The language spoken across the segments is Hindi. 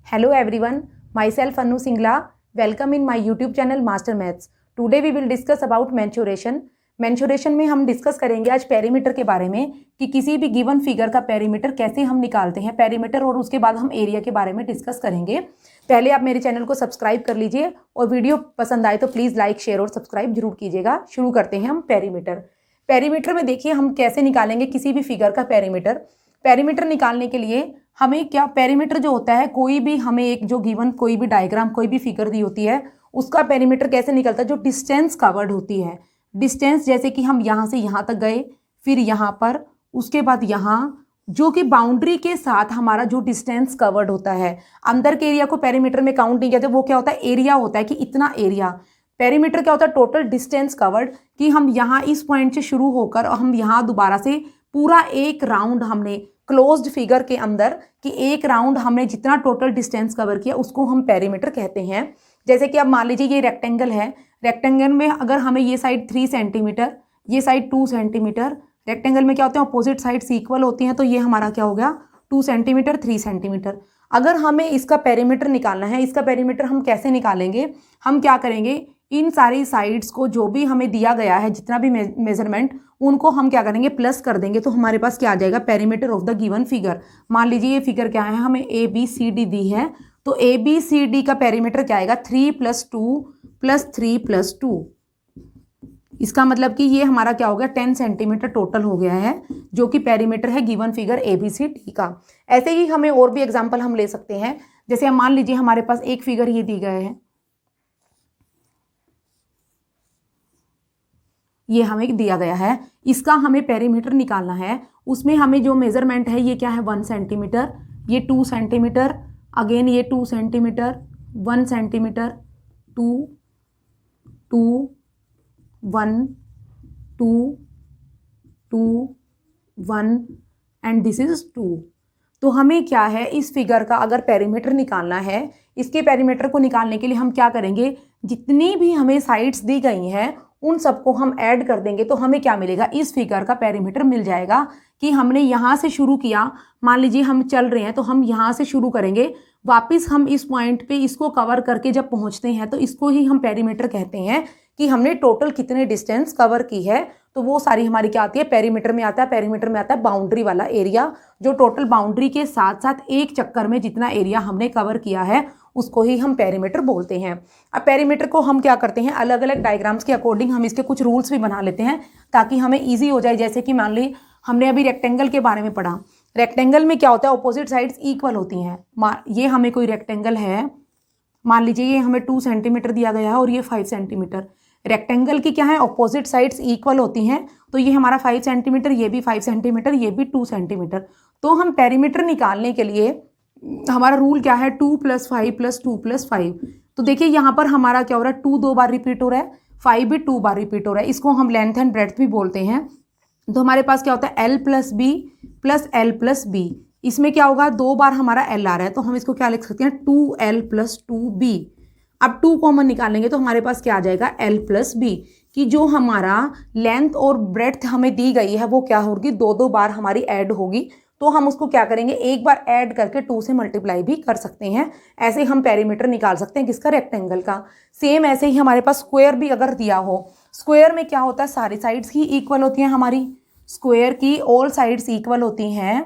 Hello everyone, myself Anu Singla. Welcome in my YouTube channel Master Maths. Today we will discuss about mensuration. mensuration में हम डिस्कस करेंगे आज पेरीमीटर के बारे में कि किसी भी गिवन फिगर का पेरीमीटर कैसे हम निकालते हैं पेरीमीटर, और उसके बाद हम एरिया के बारे में डिस्कस करेंगे। पहले आप मेरे चैनल को सब्सक्राइब कर लीजिए और वीडियो पसंद आए तो प्लीज़ लाइक, शेयर और सब्सक्राइब जरूर कीजिएगा। शुरू करते हैं हम पेरीमीटर। पेरीमीटर में देखिए हम कैसे निकालेंगे किसी भी फिगर का पेरीमीटर। पेरीमीटर निकालने के लिए हमें क्या, पेरीमीटर जो होता है, कोई भी हमें एक जो गिवन कोई भी डायग्राम कोई भी फिगर दी होती है उसका पेरीमीटर कैसे निकलता है, जो डिस्टेंस कवर्ड होती है। डिस्टेंस जैसे कि हम यहाँ से यहाँ तक गए, फिर यहाँ पर, उसके बाद यहाँ, जो कि बाउंड्री के साथ हमारा जो डिस्टेंस कवर्ड होता है। अंदर के एरिया को पेरीमीटर में काउंट नहीं करते, वो क्या होता है, एरिया होता है कि इतना एरिया। पेरीमीटर क्या होता है, टोटल डिस्टेंस कवर्ड, कि हम यहाँ इस पॉइंट से शुरू होकर और हम यहाँ दोबारा से पूरा एक राउंड हमने क्लोज्ड फिगर के अंदर कि एक राउंड हमने जितना टोटल डिस्टेंस कवर किया उसको हम पेरीमीटर कहते हैं। जैसे कि अब मान लीजिए ये रेक्टेंगल है, रेक्टेंगल में अगर हमें ये साइड 3 सेंटीमीटर, ये साइड 2 सेंटीमीटर, रेक्टेंगल में क्या होते हैं, अपोजिट साइड्स इक्वल होती हैं, तो ये हमारा क्या हो गया 2 सेंटीमीटर 3 सेंटीमीटर। अगर हमें इसका पेरीमीटर निकालना है, इसका पेरीमीटर हम कैसे निकालेंगे, हम क्या करेंगे, इन सारी साइड्स को जो भी हमें दिया गया है जितना भी मेजरमेंट, उनको हम क्या करेंगे प्लस कर देंगे, तो हमारे पास क्या आ जाएगा, perimeter of the given figure. मान लीजिए ये फिगर क्या है, हमें ए बी सी डी दी है, तो ए बी सी डी का पेरीमीटर क्या आएगा 3 + 2 + 3 + 2। इसका मतलब कि ये हमारा क्या हो गया 10 सेंटीमीटर टोटल हो गया है, जो कि पेरीमीटर है given figure A B C D का। ऐसे ही हमें और भी एग्जाम्पल हम ले सकते हैं। जैसे हम मान लीजिए हमारे पास एक फिगर ये दी गए हैं, ये हमें दिया गया है, इसका हमें पेरीमीटर निकालना है। उसमें हमें जो मेजरमेंट है ये क्या है 1 सेंटीमीटर, ये 2 सेंटीमीटर, अगेन ये 2 centimetre, 1 centimetre, 2 2 1 2 2 1 and this is 2। तो हमें क्या है, इस फिगर का अगर पेरीमीटर निकालना है, इसके पेरीमीटर को निकालने के लिए हम क्या करेंगे, जितनी भी हमें साइड्स दी गई हैं उन सबको हम ऐड कर देंगे, तो हमें क्या मिलेगा, इस फिगर का पेरीमीटर मिल जाएगा। कि हमने यहाँ से शुरू किया, मान लीजिए हम चल रहे हैं तो हम यहाँ से शुरू करेंगे, वापस हम इस पॉइंट पे इसको कवर करके जब पहुँचते हैं तो इसको ही हम पेरीमीटर कहते हैं कि हमने टोटल कितने डिस्टेंस कवर की है। तो वो सारी हमारी क्या आती है, पेरीमीटर में आता है। पेरीमीटर में आता है बाउंड्री वाला एरिया, जो टोटल बाउंड्री के साथ साथ एक चक्कर में जितना एरिया हमने कवर किया है उसको ही हम पेरीमीटर बोलते हैं। अब पेरीमीटर को हम क्या करते हैं, अलग अलग डायग्राम्स के अकॉर्डिंग हम इसके कुछ रूल्स भी बना लेते हैं ताकि हमें ईजी हो जाए। जैसे कि मान ली हमने अभी रेक्टेंगल के बारे में पढ़ा, रेक्टेंगल में क्या होता है, अपोजिट साइड्स इक्वल होती हैं। ये हमें कोई रेक्टेंगल है, मान लीजिए ये हमें 2 सेंटीमीटर दिया गया है और ये 5 सेंटीमीटर। रेक्टेंगल की क्या है, अपोजिट साइड्स इक्वल होती हैं, तो ये हमारा 5 सेंटीमीटर, ये भी 5 सेंटीमीटर, ये भी 2 सेंटीमीटर। तो हम पेरीमीटर निकालने के लिए हमारा रूल क्या है, 2 + 5 + 2 + 5। तो देखिए यहाँ पर हमारा क्या हो रहा है, 2 2 बार रिपीट हो रहा है, 5 भी 2 बार रिपीट हो रहा है। इसको हम लेंथ एंड ब्रेड्थ भी बोलते हैं। तो हमारे पास क्या होता है, L + B + L + B। इसमें क्या होगा, 2 बार हमारा L आ रहा है, तो हम इसको क्या लिख सकते हैं, 2L + 2B। अब 2 कॉमन निकालेंगे तो हमारे पास क्या आ जाएगा, L + B, कि जो हमारा लेंथ और ब्रेड्थ हमें दी गई है वो क्या होगी, 2 बार हमारी ऐड होगी। तो हम उसको क्या करेंगे, एक बार ऐड करके 2 से मल्टीप्लाई भी कर सकते हैं। ऐसे हम पेरीमीटर निकाल सकते हैं किसका, रेक्टेंगल का। सेम ऐसे ही हमारे पास स्क्वायर भी अगर दिया हो, स्क्वायर में क्या होता है, सारी साइड्स ही इक्वल होती हैं हमारी, स्क्वायर की ऑल साइड्स इक्वल होती हैं।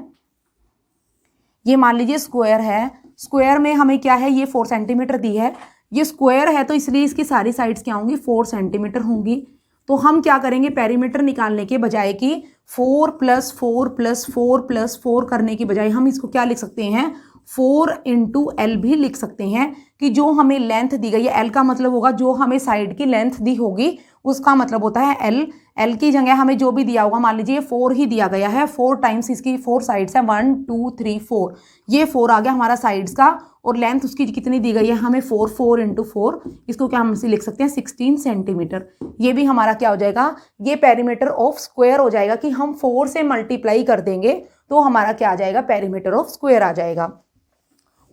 ये मान लीजिए स्क्वायर है, स्क्वायर में हमें क्या है, ये 4 सेंटीमीटर दी है, ये स्क्वायर है तो इसलिए इसकी सारी साइड्स क्या होंगी, 4 सेंटीमीटर होंगी। तो हम क्या करेंगे, पेरीमीटर निकालने के बजाय कि 4 + 4 + 4 + 4 करने की बजाय हम इसको क्या लिख सकते हैं, 4 × L भी लिख सकते हैं। कि जो हमें लेंथ दी गई है, L का मतलब होगा जो हमें साइड की लेंथ दी होगी उसका मतलब होता है L। L की जगह हमें जो भी दिया होगा, मान लीजिए 4 ही दिया गया है, 4 टाइम्स इसकी 4 साइड्स है, 1 2 3 4, ये 4 आ गया हमारा साइड्स का, और लेंथ उसकी कितनी दी गई है हमें 4 4 × 4, इसको क्या हम इसे लिख सकते हैं 16 सेंटीमीटर। ये भी हमारा क्या हो जाएगा, ये पेरीमीटर ऑफ स्क्वायर हो जाएगा कि हम 4 से मल्टीप्लाई कर देंगे तो हमारा क्या आ जाएगा, पेरीमीटर ऑफ स्क्वायर आ जाएगा।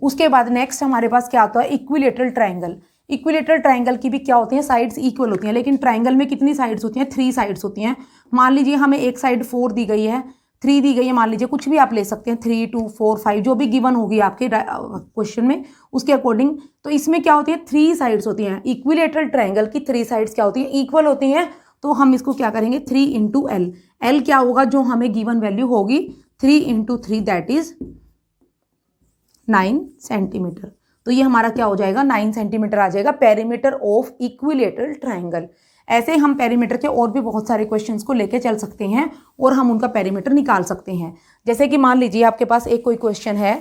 उसके बाद नेक्स्ट हमारे पास क्या आता है, इक्विलेटरल ट्रायंगल। इक्विलेटरल ट्रायंगल की भी क्या होती हैं, साइड्स इक्वल होती हैं, लेकिन ट्रायंगल में कितनी साइड्स होती हैं, 3 साइड्स होती हैं। मान लीजिए हमें एक साइड 4 दी गई है, 3 दी गई है, मान लीजिए कुछ भी आप ले सकते हैं, 3, 2, 4, 5 जो भी गिवन होगी आपके क्वेश्चन में उसके अकॉर्डिंग। तो इसमें क्या होती है, 3 साइड्स होती हैं। इक्विलेटरल ट्रायंगल की 3 साइड्स क्या होती हैं, इक्वल होती हैं। तो हम इसको क्या करेंगे, 3 इंटू एल। एल क्या होगा, जो हमें गिवन वैल्यू होगी 3 इंटू 3 दैट इज 9 सेंटीमीटर। तो ये हमारा क्या हो जाएगा, 9 सेंटीमीटर आ जाएगा पेरीमीटर ऑफ इक्विलेटरल ट्रायंगल। ऐसे हम पेरीमीटर के और भी बहुत सारे क्वेश्चंस को लेके चल सकते हैं और हम उनका पेरीमीटर निकाल सकते हैं। जैसे कि मान लीजिए आपके पास एक कोई क्वेश्चन है,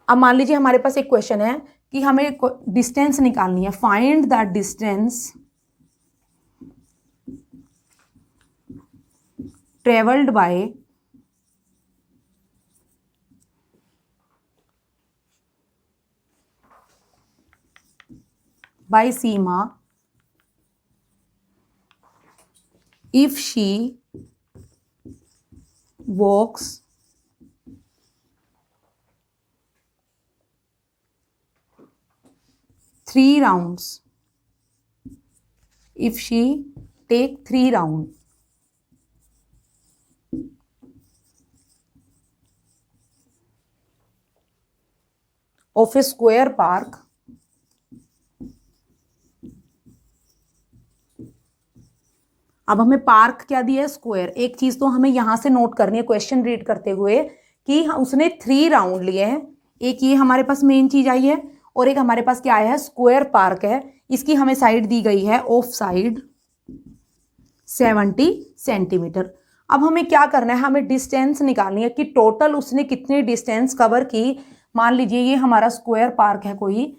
अब मान लीजिए हमारे पास एक क्वेश्चन है कि हमें डिस्टेंस निकालनी है, find the distance travelled by Seema if she walks 3 rounds, if she take 3 rounds of a square park, अब हमें पार्क क्या दिया है, स्क्वायर। एक चीज तो हमें यहां से नोट करनी है क्वेश्चन रीड करते हुए कि उसने 3 राउंड लिए हैं। एक ये हमारे पास मेन चीज आई है और एक हमारे पास क्या आया है, स्क्वायर पार्क है। इसकी हमें साइड दी गई है ऑफ साइड 70 सेंटीमीटर। अब हमें क्या करना है, हमें डिस्टेंस निकालनी है कि टोटल उसने कितनी डिस्टेंस कवर की। मान लीजिए ये हमारा स्क्वायर पार्क है कोई,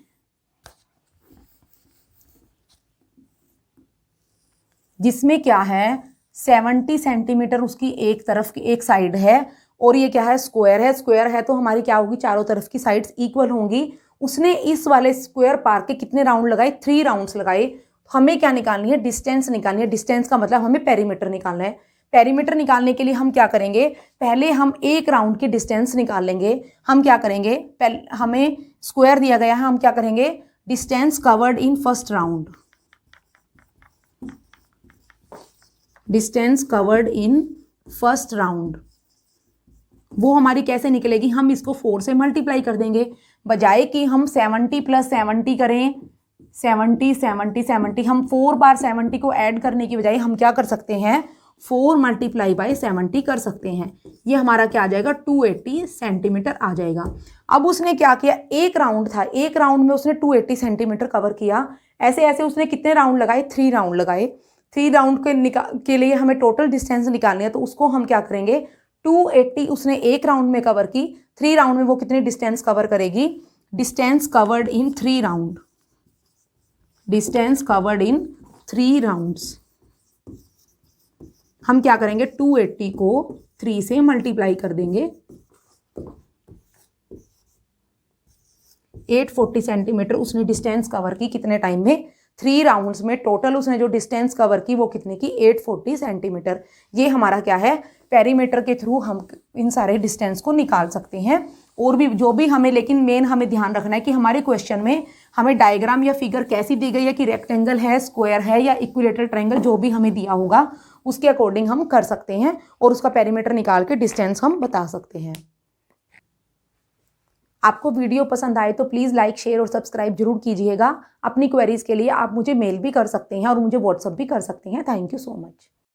जिसमें क्या है 70 सेंटीमीटर उसकी एक तरफ की एक साइड है और ये क्या है, स्क्वायर है। स्क्वायर है तो हमारी क्या होगी, चारों तरफ की साइड्स इक्वल होंगी। उसने इस वाले स्क्वायर पार्क के कितने राउंड लगाए, 3 राउंड्स लगाए। हमें क्या निकालनी है, डिस्टेंस निकालनी है। डिस्टेंस का मतलब हमें पेरीमीटर निकालना है। पेरीमीटर निकालने के लिए हम क्या करेंगे, पहले हम एक राउंड की डिस्टेंस निकाल लेंगे। हम क्या करेंगे, पहले हमें स्क्वायर दिया गया है, हम क्या करेंगे, distance covered in first round, distance covered in first round, वो हमारी कैसे निकलेगी, हम इसको 4 से मल्टीप्लाई कर देंगे। बजाय कि हम 70 + 70 करें, 70 70 70, हम 4 बार 70 को ऐड करने की बजाय हम क्या कर सकते हैं, 4 × 70 कर सकते हैं। ये हमारा क्या आ जाएगा, 280 सेंटीमीटर आ जाएगा। अब उसने क्या किया, एक राउंड था, एक राउंड में उसने 280 सेंटीमीटर कवर किया। ऐसे ऐसे उसने कितने राउंड लगाए, 3 राउंड लगाए। 3 राउंड के लिए हमें टोटल डिस्टेंस निकालनी है। तो उसको हम क्या करेंगे, 280 उसने एक राउंड में कवर की, 3 राउंड में वो कितनी डिस्टेंस कवर करेगी, distance covered in 3 round, distance covered in 3 rounds. हम क्या करेंगे, 280 को 3 से मल्टीप्लाई कर देंगे, 840 सेंटीमीटर उसने डिस्टेंस कवर की कितने टाइम में, 3 राउंड्स में। टोटल उसने जो डिस्टेंस कवर की वो कितने की, 840 सेंटीमीटर। ये हमारा क्या है, पेरीमीटर के थ्रू हम इन सारे डिस्टेंस को निकाल सकते हैं। और भी जो भी हमें, लेकिन मेन हमें ध्यान रखना है कि हमारे क्वेश्चन में हमें डायग्राम या फिगर कैसी दी गई है कि रेक्टेंगल है, स्क्वायर है या इक्विलेटरल ट्रायंगल, जो भी हमें दिया होगा उसके अकॉर्डिंग हम कर सकते हैं और उसका पेरीमीटर निकाल के डिस्टेंस हम बता सकते हैं। आपको वीडियो पसंद आए तो प्लीज़ लाइक, शेयर और सब्सक्राइब जरूर कीजिएगा। अपनी क्वेरीज के लिए आप मुझे मेल भी कर सकते हैं और मुझे व्हाट्सअप भी कर सकते हैं। Thank you so much.